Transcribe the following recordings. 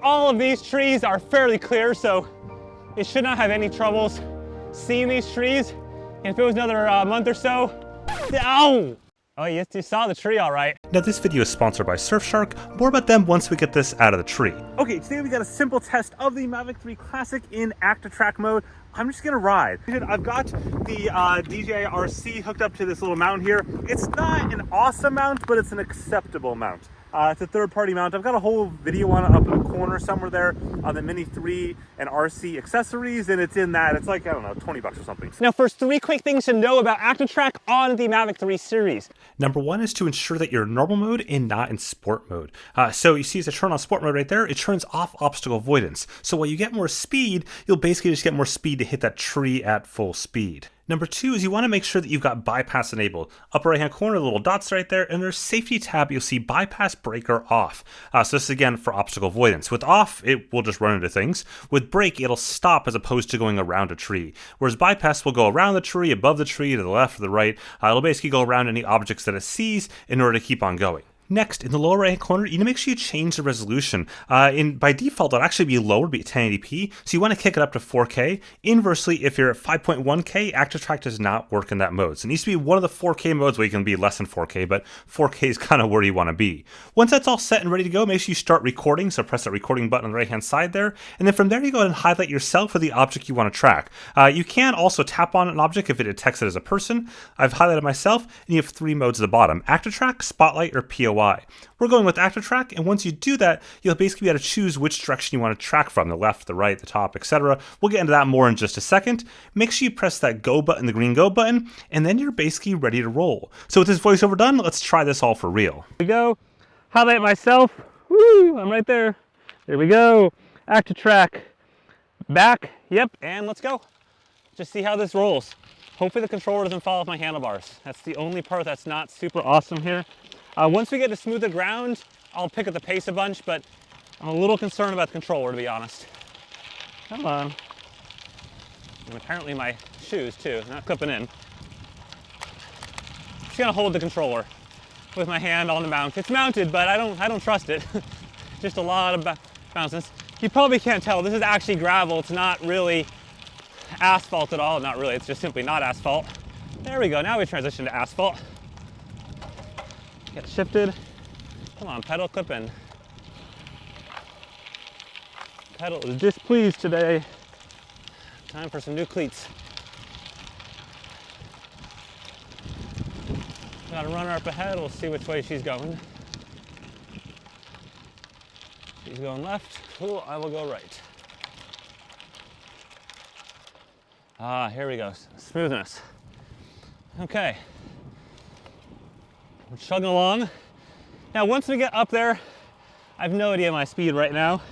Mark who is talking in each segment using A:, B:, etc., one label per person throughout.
A: All of these trees are fairly clear, so it should not have any troubles seeing these trees. And if it was another month or so, ow! Oh, you saw the tree all right.
B: Now this video is sponsored by Surfshark. More about them once we get this out of the tree.
C: Okay, today we got a simple test of the Mavic 3 Classic in ActiveTrack mode. I'm just gonna ride. I've got the DJI RC hooked up to this little mount here. It's not an awesome mount, but it's an acceptable mount. It's a third-party mount. I've got a whole video on it up in the corner somewhere there on the Mini 3 and RC accessories, and it's in that. It's like, I don't know, 20 bucks or something.
A: Now, first, 3 quick things to know about ActiveTrack on the Mavic 3 series.
B: Number one is to ensure that you're in normal mode and not in sport mode. So you see as I turn on sport mode right there, it turns off obstacle avoidance. So while you get more speed, you'll basically just get more speed to hit that tree at full speed. Number two is you want to make sure that you've got bypass enabled. Upper right hand corner, the little dots right there, and there's safety tab, you'll see bypass breaker off. So this is again for obstacle avoidance. With off, it will just run into things. With brake, it'll stop as opposed to going around a tree. Whereas bypass will go around the tree, above the tree, to the left or the right. It'll basically go around any objects that it sees in order to keep on going. Next, in the lower right hand corner, you need to make sure you change the resolution. By default, it'll actually be lower, it'll be 1080p, so you want to kick it up to 4K. Inversely, if you're at 5.1K, ActiveTrack does not work in that mode. So it needs to be one of the 4K modes where you can be less than 4K, but 4K is kind of where you want to be. Once that's all set and ready to go, make sure you start recording, so press that recording button on the right hand side there, and then from there you go ahead and highlight yourself or the object you want to track. You can also tap on an object if it detects it as a person. I've highlighted myself, and you have 3 modes at the bottom: ActiveTrack, Spotlight, or POI. We're going with ActiveTrack, and once you do that, you'll basically be able to choose which direction you want to track from, the left, the right, the top, etc. We'll get into that more in just a second. Make sure you press that go button, the green go button, and then you're basically ready to roll. So with this voiceover done, let's try this all for real.
A: Here we go. Highlight myself. Woo! I'm right there. There we go. ActiveTrack. Back. Yep. And let's go. Just see how this rolls. Hopefully the controller doesn't fall off my handlebars. That's the only part that's not super awesome here. Once we get to smoother ground, I'll pick up the pace a bunch, but I'm a little concerned about the controller, to be honest. Come on. And apparently my shoes, too, not clipping in. Just gonna hold the controller with my hand on the mount. It's mounted, but I don't trust it. Just a lot of bounces. You probably can't tell, this is actually gravel. It's not really asphalt at all. Not really, it's just simply not asphalt. There we go, now we transition to asphalt. Get shifted. Come on, pedal clip in. Pedal is displeased today. Time for some new cleats. Got a runner up ahead. We'll see which way she's going. She's going left. Cool, I will go right. Here we go. Smoothness. Okay. We're chugging along. Now, once we get up there, I have no idea my speed right now.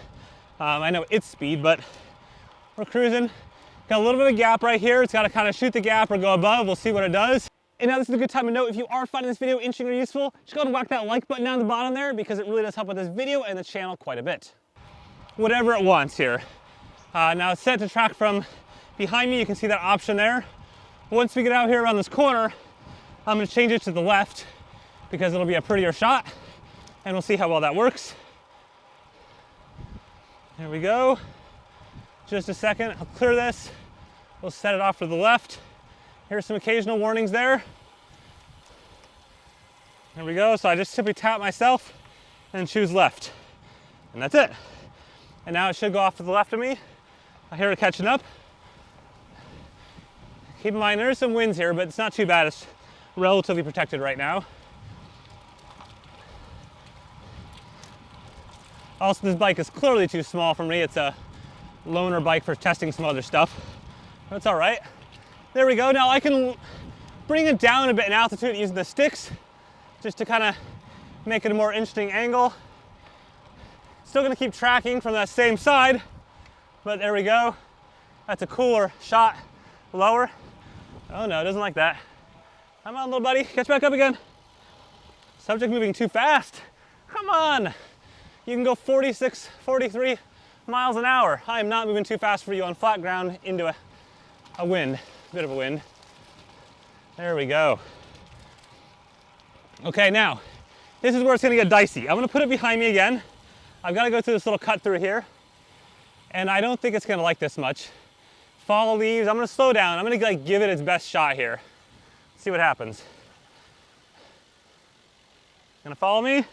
A: I know its speed, but we're cruising. Got a little bit of a gap right here. It's got to kind of shoot the gap or go above. We'll see what it does. And now this is a good time to note, if you are finding this video interesting or useful, just go ahead and whack that like button down the bottom there, because it really does help with this video and the channel quite a bit. Whatever it wants here. Now it's set to track from behind me. You can see that option there. Once we get out here around this corner, I'm going to change it to the left, because it'll be a prettier shot, and we'll see how well that works. There we go. Just a second, I'll clear this. We'll set it off to the left. Here's some occasional warnings there. There we go, so I just simply tap myself and choose left. And that's it. And now it should go off to the left of me. I hear it catching up. Keep in mind, there's some winds here, but it's not too bad. It's relatively protected right now. Also, this bike is clearly too small for me. It's a loaner bike for testing some other stuff. That's all right. There we go. Now I can bring it down a bit in altitude using the sticks, just to kind of make it a more interesting angle. Still gonna keep tracking from that same side, but there we go. That's a cooler shot. Lower. Oh no, it doesn't like that. Come on, little buddy, catch back up again. Subject moving too fast. Come on. You can go 46, 43 miles an hour. I am not moving too fast for you on flat ground into a wind, a bit of a wind. There we go. Okay, now, this is where it's gonna get dicey. I'm gonna put it behind me again. I've got to go through this little cut through here, and I don't think it's gonna like this much. Follow leaves, I'm gonna slow down. I'm gonna like give it its best shot here. See what happens. Gonna follow me?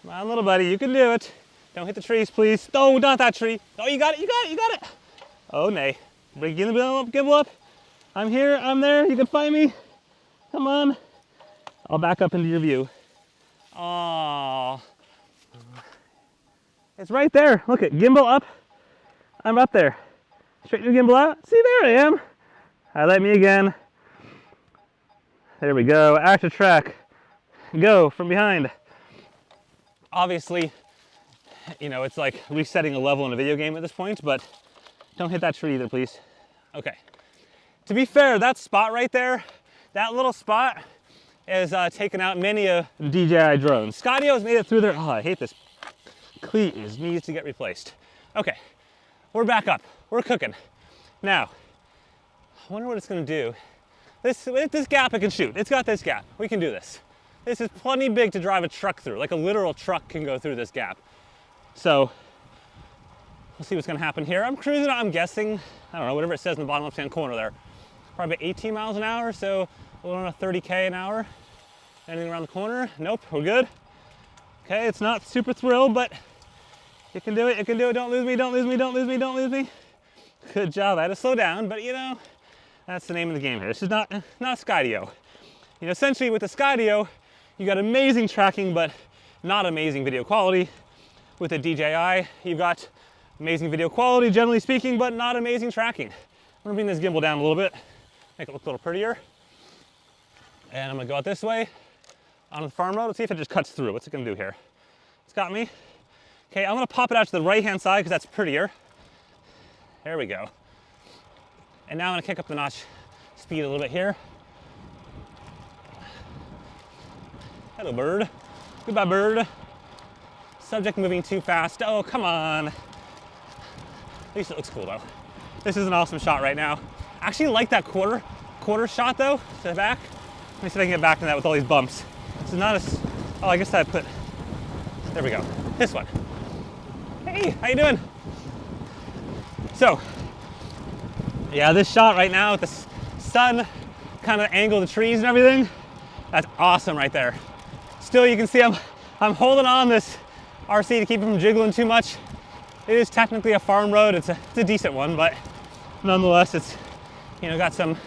A: Come on, little buddy, you can do it. Don't hit the trees, please. No, not that tree. Oh, you got it, you got it, you got it. Oh, nay. Bring the gimbal up, gimbal up. I'm here, I'm there, you can find me. Come on. I'll back up into your view. Oh, it's right there. Look at gimbal up. I'm up there. Straighten your gimbal out. See, there I am. Highlight me again. There we go. ActiveTrack. Go from behind. Obviously, you know, it's like resetting a level in a video game at this point, but don't hit that tree either, please. Okay. To be fair, that spot right there, that little spot is taken out many a DJI drone. Scotio's made it through there. Oh, I hate this. Cleat needs to get replaced. Okay, we're back up. We're cooking. Now, I wonder what it's gonna do. This gap it can shoot. It's got this gap. We can do this. This is plenty big to drive a truck through. Like a literal truck can go through this gap. So, we'll see what's gonna happen here. I'm cruising, I'm guessing, I don't know, whatever it says in the bottom left-hand corner there. Probably 18 miles an hour, so a little under 30K an hour. Anything around the corner? Nope, we're good. Okay, it's not super thrilled, but you can do it, you can do it. Don't lose me, don't lose me, don't lose me, don't lose me. Good job. I had to slow down, but you know, that's the name of the game here. This is not a Skydio. You know, essentially with the Skydio, you got amazing tracking, but not amazing video quality. With the DJI, you've got amazing video quality, generally speaking, but not amazing tracking. I'm gonna bring this gimbal down a little bit, make it look a little prettier. And I'm gonna go out this way on the farm road. Let's see if it just cuts through. What's it gonna do here? It's got me. Okay, I'm gonna pop it out to the right-hand side because that's prettier. There we go. And now I'm gonna kick up the notch speed a little bit here. Hello, bird. Goodbye, bird. Subject moving too fast. Oh, come on. At least it looks cool, though. This is an awesome shot right now. I actually like that quarter shot, though, to the back. Let me see if I can get back to that with all these bumps. This is not as, oh, I guess I put, there we go. This one. Hey, how you doing? So, yeah, this shot right now with the sun kind of angle the trees and everything, that's awesome right there. Still, you can see I'm holding on this RC to keep it from jiggling too much. It is technically a farm road. It's a decent one, but nonetheless, it's, you know, got some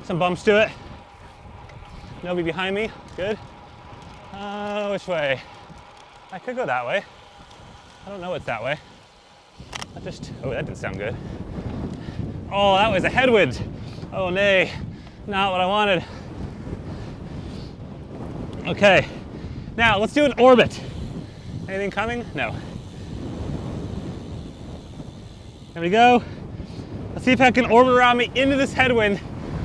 A: bumps to it. Nobody behind me. Good. Which way? I could go that way. I don't know what's that way. Oh, that didn't sound good. Oh, that was a headwind. Oh, nay. Not what I wanted. Okay. Now, let's do an orbit. Anything coming? No. There we go. Let's see if I can orbit around me into this headwind.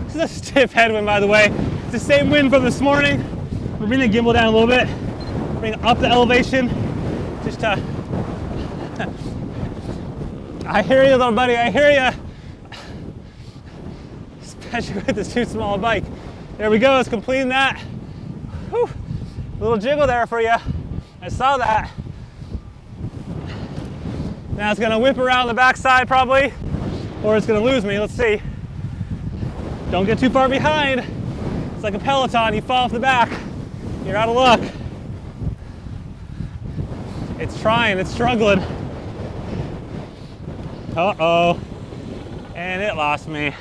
A: This is a stiff headwind, by the way. It's the same wind from this morning. We're bringing the gimbal down a little bit. Bring up the elevation. Just I hear you, little buddy. I hear you. Especially with this too small bike. There we go. It's completing that. Whew. Little jiggle there for you. I saw that. Now it's gonna whip around the backside probably, or it's gonna lose me. Let's see. Don't get too far behind. It's like a Peloton. You fall off the back, you're out of luck. It's trying. It's struggling. Uh-oh. And it lost me.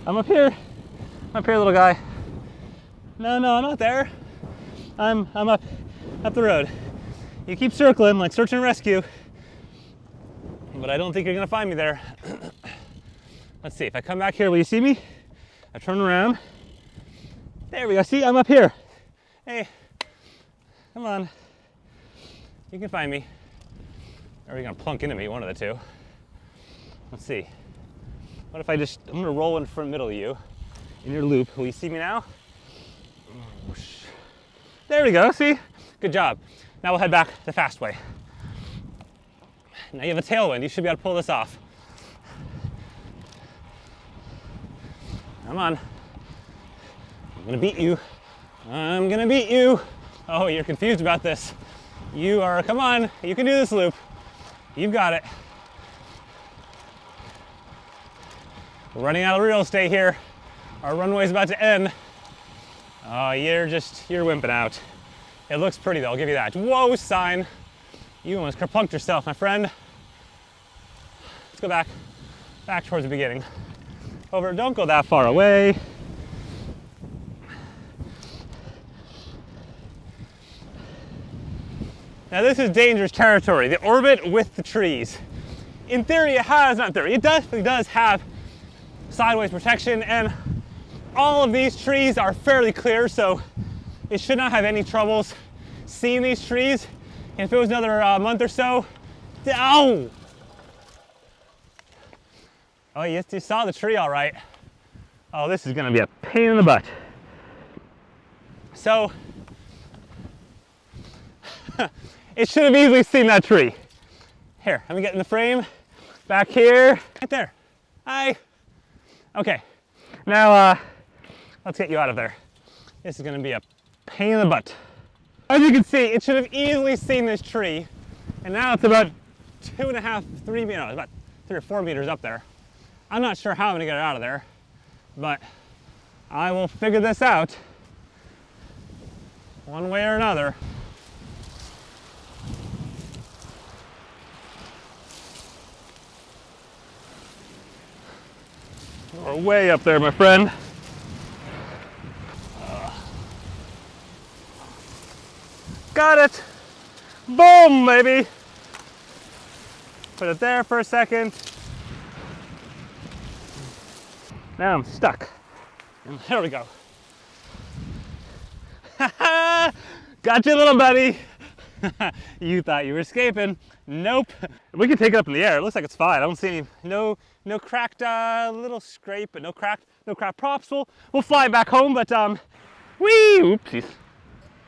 A: I'm up here. I'm up here, little guy. No, I'm not there. I'm up the road. You keep circling like search and rescue, but I don't think you're gonna find me there. Let's see, if I come back here, will you see me? I turn around. There we go, see, I'm up here. Hey, come on. You can find me. Or are you gonna plunk into me, one of the two? Let's see. What if I'm gonna roll in front middle of you in your loop. Will you see me now? There we go, see? Good job. Now we'll head back the fast way. Now you have a tailwind, you should be able to pull this off. Come on. I'm gonna beat you. I'm gonna beat you. Oh, you're confused about this. You are, come on, you can do this loop. You've got it. We're running out of real estate here. Our runway's about to end. Oh, you're wimping out. It looks pretty though, I'll give you that. Whoa, sign. You almost kerplunked yourself, my friend. Let's go back towards the beginning. Over, don't go that far away. Now this is dangerous territory, the orbit with the trees. In theory it has, not in theory, it definitely does have sideways protection, and all of these trees are fairly clear, so it should not have any troubles seeing these trees. And if it was another month or so, ow! Oh yes, you saw the tree all right. Oh, this is gonna be a pain in the butt. So, it should have easily seen that tree. Here, let me get in the frame. Back here, right there. Hi. Okay, now let's get you out of there. This is gonna be a pain in the butt. As you can see, it should have easily seen this tree, and now it's about 2.5, 3 meters, no, about 3 or 4 meters up there. I'm not sure how I'm gonna get it out of there, but I will figure this out one way or another. We're way up there, my friend. Got it! Boom, baby! Put it there for a second. Now I'm stuck. And there we go. Got you, little buddy. You thought you were escaping. Nope. We can take it up in the air. It looks like it's fine. I don't see any, no cracked little scrape, but no cracked props. We'll fly back home, but whee, oopsies.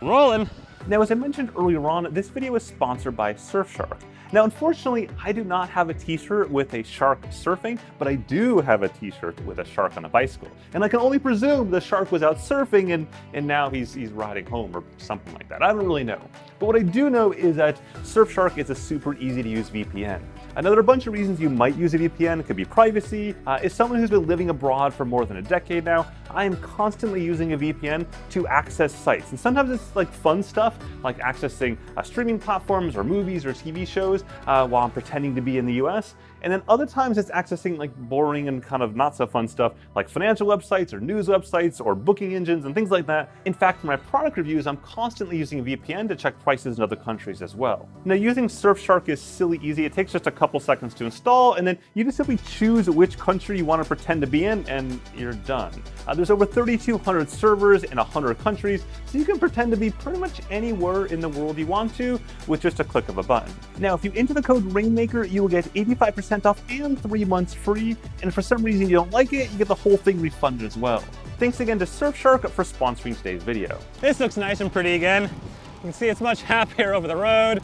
A: Rolling.
C: Now, as I mentioned earlier on, this video is sponsored by Surfshark. Now, unfortunately, I do not have a t-shirt with a shark surfing, but I do have a t-shirt with a shark on a bicycle. And I can only presume the shark was out surfing and now he's riding home or something like that. I don't really know. But what I do know is that Surfshark is a super easy to use VPN. I know there are a bunch of reasons you might use a VPN. It could be privacy. As someone who's been living abroad for more than a decade now, I am constantly using a VPN to access sites. And sometimes it's like fun stuff, like accessing streaming platforms or movies or TV shows while I'm pretending to be in the US. And then other times it's accessing like boring and kind of not so fun stuff like financial websites or news websites or booking engines and things like that. In fact, for my product reviews, I'm constantly using a VPN to check prices in other countries as well. Now, using Surfshark is silly easy. It takes just a couple seconds to install, and then you just simply choose which country you want to pretend to be in, and you're done. There's over 3,200 servers in 100 countries, so you can pretend to be pretty much anywhere in the world you want to with just a click of a button. Now, if you enter the code Rainmaker, you will get 85% off and 3 months free, and if for some reason you don't like it, you get the whole thing refunded as well. Thanks again to Surfshark for sponsoring today's video.
A: This looks nice and pretty again. You can see it's much happier over the road.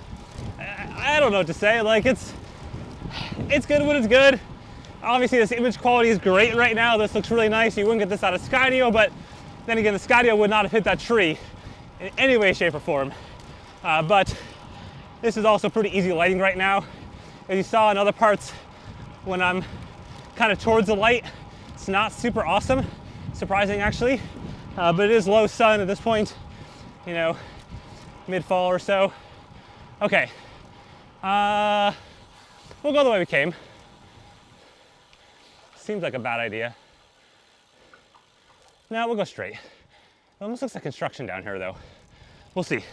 A: I don't know what to say, like it's good when it's good. Obviously this image quality is great right now. This looks really nice. You wouldn't get this out of Skydio, but then again, the Skydio would not have hit that tree in any way, shape, or form. But this is also pretty easy lighting right now. As you saw in other parts, when I'm kind of towards the light, it's not super awesome. Surprising actually, but it is low sun at this point, you know, mid-fall or so. Okay, we'll go the way we came. Seems like a bad idea. No, we'll go straight. It almost looks like construction down here though. We'll see.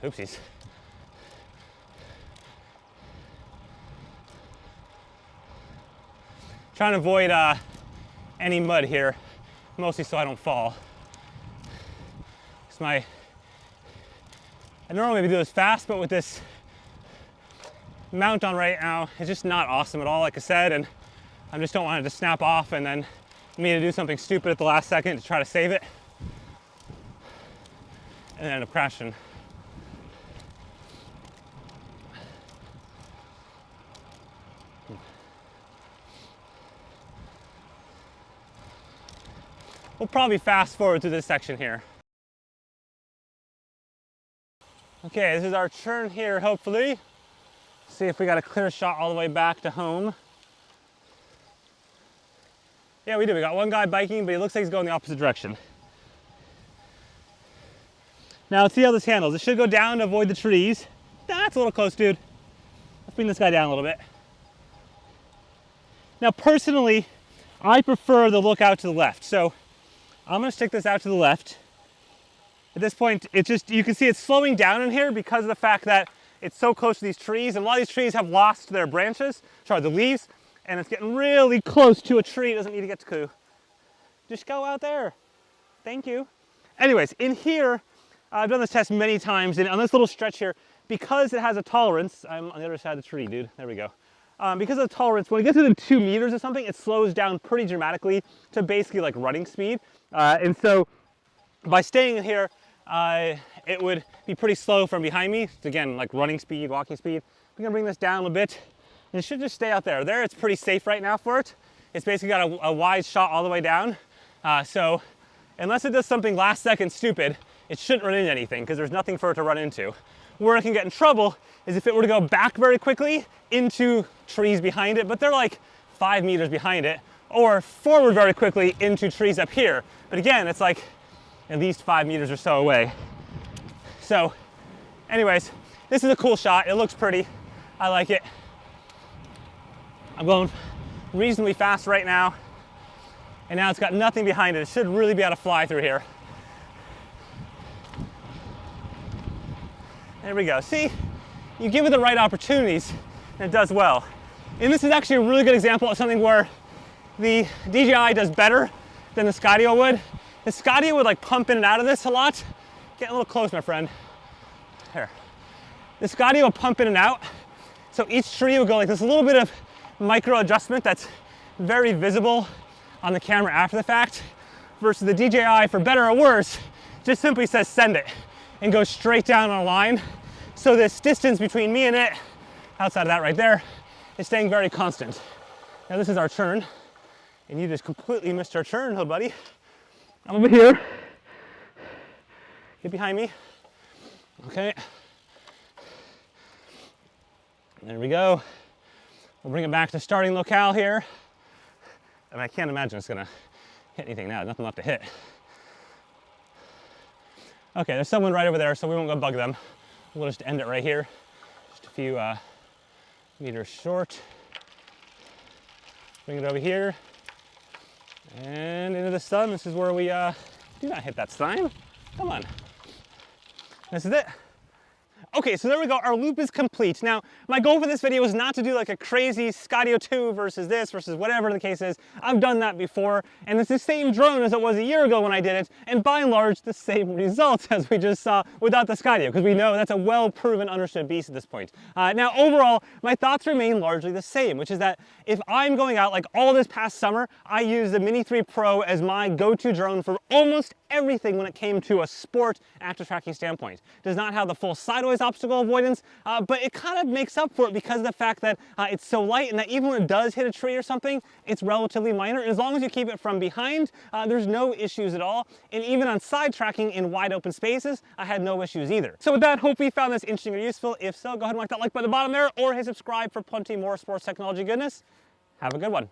A: Oopsies. Trying to avoid any mud here, mostly so I don't fall. I normally do this fast, but with this mount on right now, it's just not awesome at all, like I said, and I just don't want it to snap off and then me to do something stupid at the last second to try to save it and then end up crashing. We'll probably fast forward to this section here. Okay, this is our turn here, hopefully. See if we got a clear shot all the way back to home. Yeah, we do. We got one guy biking, but he looks like he's going the opposite direction. Now let's see how this handles. It should go down to avoid the trees. That's a little close, dude. Let's bring this guy down a little bit. Now personally, I prefer the look out to the left. So I'm gonna stick this out to the left. At this point, it's just, you can see it's slowing down in here because of the fact that it's so close to these trees, and a lot of these trees have lost their branches, sorry, the leaves, and it's getting really close to a tree. It doesn't need to get to. Just go out there. Thank you. Anyways, in here, I've done this test many times, and on this little stretch here, because it has a tolerance, I'm on the other side of the tree, dude, there we go. Because of the tolerance, when it gets within 2 meters or something, it slows down pretty dramatically to basically like running speed. And so by staying in here, it would be pretty slow from behind me. It's, again, like running speed, walking speed. I'm gonna bring this down a bit. And it should just stay out there. There, it's pretty safe right now for it. It's basically got a wide shot all the way down. So unless it does something last second stupid, it shouldn't run into anything because there's nothing for it to run into. Where it can get in trouble is if it were to go back very quickly into trees behind it, but they're like 5 meters behind it, or forward very quickly into trees up here. But again, it's like at least 5 meters or so away. So anyways, this is a cool shot. It looks pretty. I like it. I'm going reasonably fast right now. And now it's got nothing behind it. It should really be able to fly through here. There we go. See, you give it the right opportunities and it does well. And this is actually a really good example of something where the DJI does better than the Skydio would. The Skydio would like pump in and out of this a lot. Get a little close, my friend. Here. The Skydio will pump in and out. So each tree will go like this, a little bit of micro adjustment that's very visible on the camera after the fact, versus the DJI, for better or worse, just simply says send it and goes straight down on a line. So this distance between me and it, outside of that right there, is staying very constant. Now this is our turn, and you just completely missed our turn, little buddy. I'm over here. Get behind me. Okay. There we go. We'll bring it back to starting locale here. I mean, I can't imagine it's gonna hit anything now. Nothing left to hit. Okay, there's someone right over there, so we won't go bug them. We'll just end it right here. Just a few meters short. Bring it over here. And into the sun. This is where we do not hit that sign. Come on. This is it. Okay, so there we go, our loop is complete. Now, my goal for this video is not to do like a crazy Skydio 2 versus this versus whatever the case is. I've done that before, and it's the same drone as it was a year ago when I did it, and by and large, the same results as we just saw without the Skydio, because we know that's a well-proven, understood beast at this point. Now, overall, my thoughts remain largely the same, which is that if I'm going out, like all this past summer, I used the Mini 3 Pro as my go-to drone for almost everything when it came to a sport active tracking standpoint. It does not have the full sideways obstacle avoidance, but it kind of makes up for it because of the fact that it's so light, and that even when it does hit a tree or something, it's relatively minor. And as long as you keep it from behind, there's no issues at all. And even on side tracking in wide open spaces, I had no issues either. So with that, hope you found this interesting or useful. If so, go ahead and whack that like button at the bottom there, or hit subscribe for plenty more sports technology goodness. Have a good one.